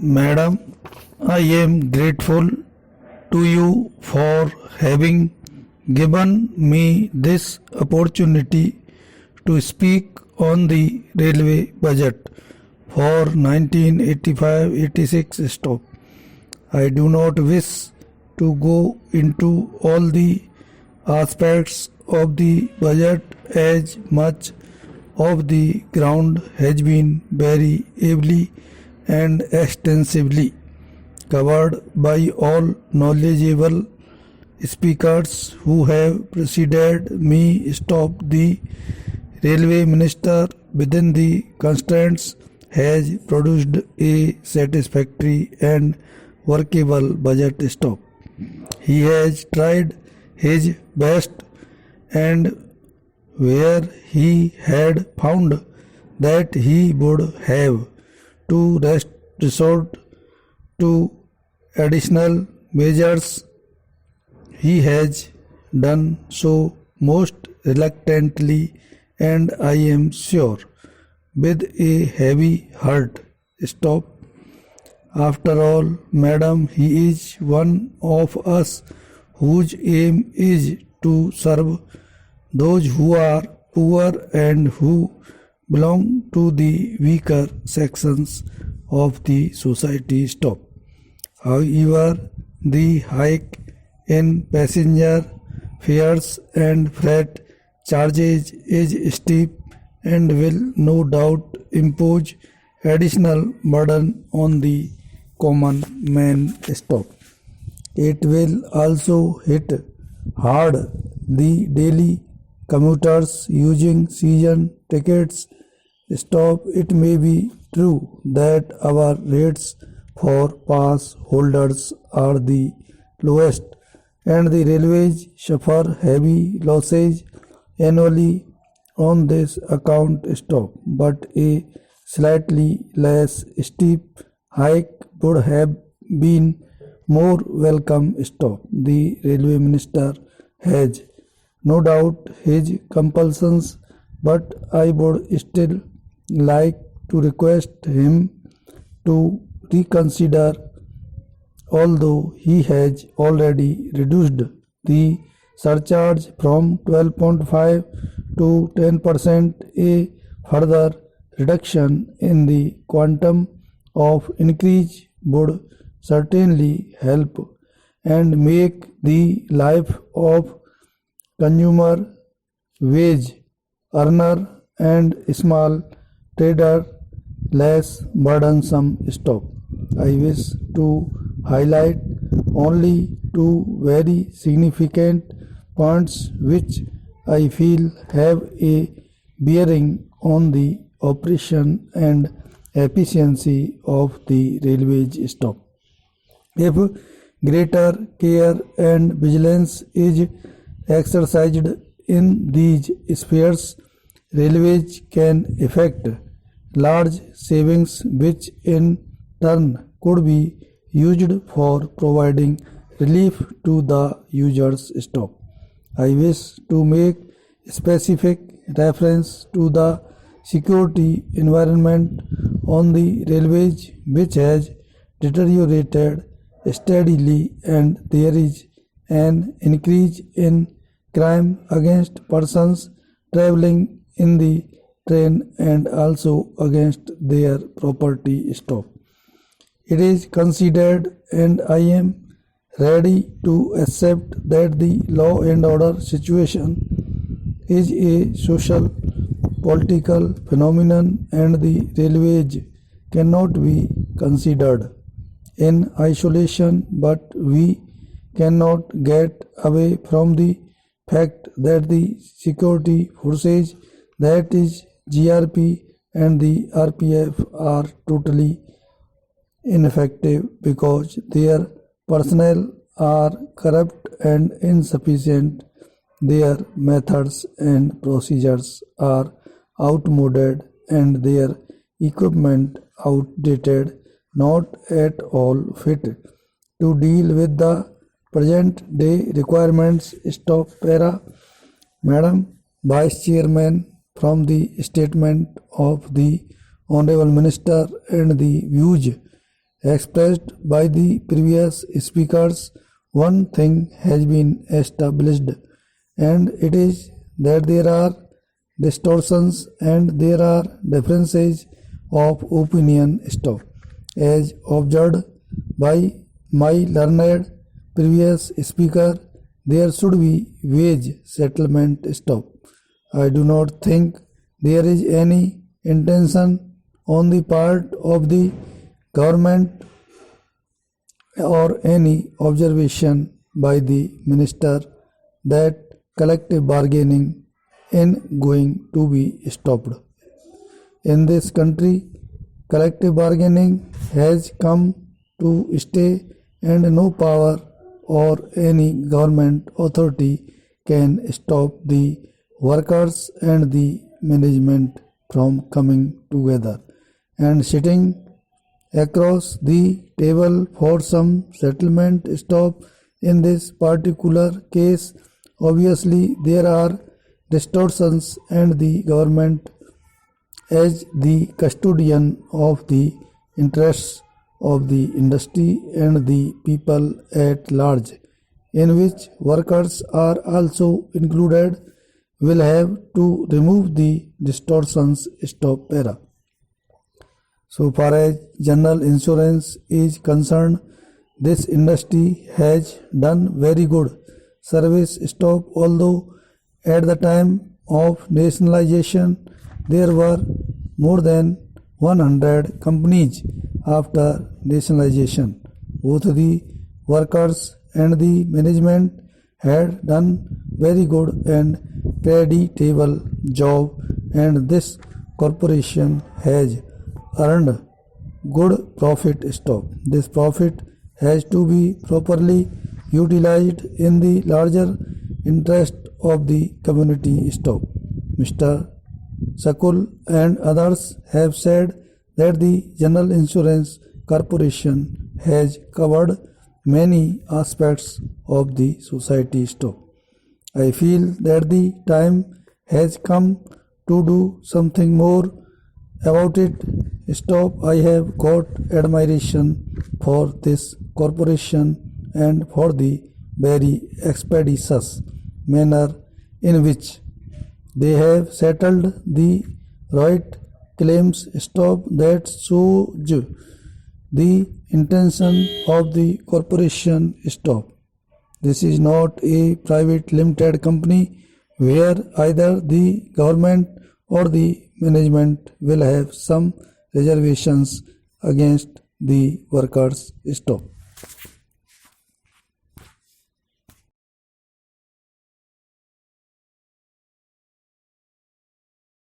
Madam, I am grateful to you for having given me this opportunity to speak on the railway budget for 1985-86 stop. I do not wish to go into all the aspects of the budget as much of the ground has been very ably and extensively covered by all knowledgeable speakers who have preceded me. Stop the railway minister within the constraints has produced a satisfactory and workable budget. Stop. He has tried his best, and where he had found that he would have to resort to additional measures, he has done so most reluctantly, and I am sure with a heavy heart. Stop. After all, madam, he is one of us whose aim is to serve those who are poor and who belong to the weaker sections of the society. Stop. However, the hike in passenger fares and freight charges is steep and will no doubt impose additional burden on the common man. Stop. It will also hit hard the daily commuters using season tickets. Stop. It may be true that our rates for pass holders are the lowest and the railways suffer heavy losses annually on this account. Stop. But a slightly less steep hike would have been more welcome. Stop. The railway minister has no doubt his compulsions, but I would still like to request him to reconsider, although he has already reduced the surcharge from 12.5 to 10%. A further reduction in the quantum of increase would certainly help and make the life of consumer, wage earner and small trader less burdensome. Stop. I wish to highlight only two very significant points which I feel have a bearing on the operation and efficiency of the railways. Stop. If greater care and vigilance is exercised in these spheres, railways can effect large savings which in turn could be used for providing relief to the users. Stop. I wish to make specific reference to the security environment on the railways, which has deteriorated steadily, and there is an increase in crime against persons traveling in the train and also against their property. Stop. It is considered, and I am ready to accept, that the law and order situation is a social political phenomenon, and the railways cannot be considered in isolation, but we cannot get away from the fact that the security forces, that is GRP and the RPF, are totally ineffective because their personnel are corrupt and insufficient. Their methods and procedures are outmoded and their equipment outdated, not at all fit to deal with the present day requirements. Stop. Para. Madam Vice Chairman, from the statement of the Honorable Minister and the views expressed by the previous speakers, one thing has been established, and it is that there are distortions and there are differences of opinion. Stop. As observed by my learned previous speaker, there should be wage settlement. Stop. I do not think there is any intention on the part of the government or any observation by the minister that collective bargaining is going to be stopped. In this country, collective bargaining has come to stay, and no power or any government authority can stop the workers and the management from coming together and sitting across the table for some settlement. Stop. In this particular case, obviously there are distortions, and the government, as the custodian of the interests of the industry and the people at large, in which workers are also included, will have to remove the distortions. Stop. Para. So far as general insurance is concerned, this industry has done very good service. Stop. Although at the time of nationalization there were more than 100 companies, after nationalization both the workers and the management had done very good and creditable job, and this corporation has earned good profit. Stop. This profit has to be properly utilized in the larger interest of the community. Stop. Mr. Sakul and others have said that the General Insurance Corporation has covered many aspects of the society. Stop. I feel that the time has come to do something more about it. Stop. I have got admiration for this corporation and for the very expeditious manner in which they have settled the right claims. Stop. That shows the intention of the corporation. Stop. This is not a private limited company where either the government or the management will have some reservations against the workers. Stop.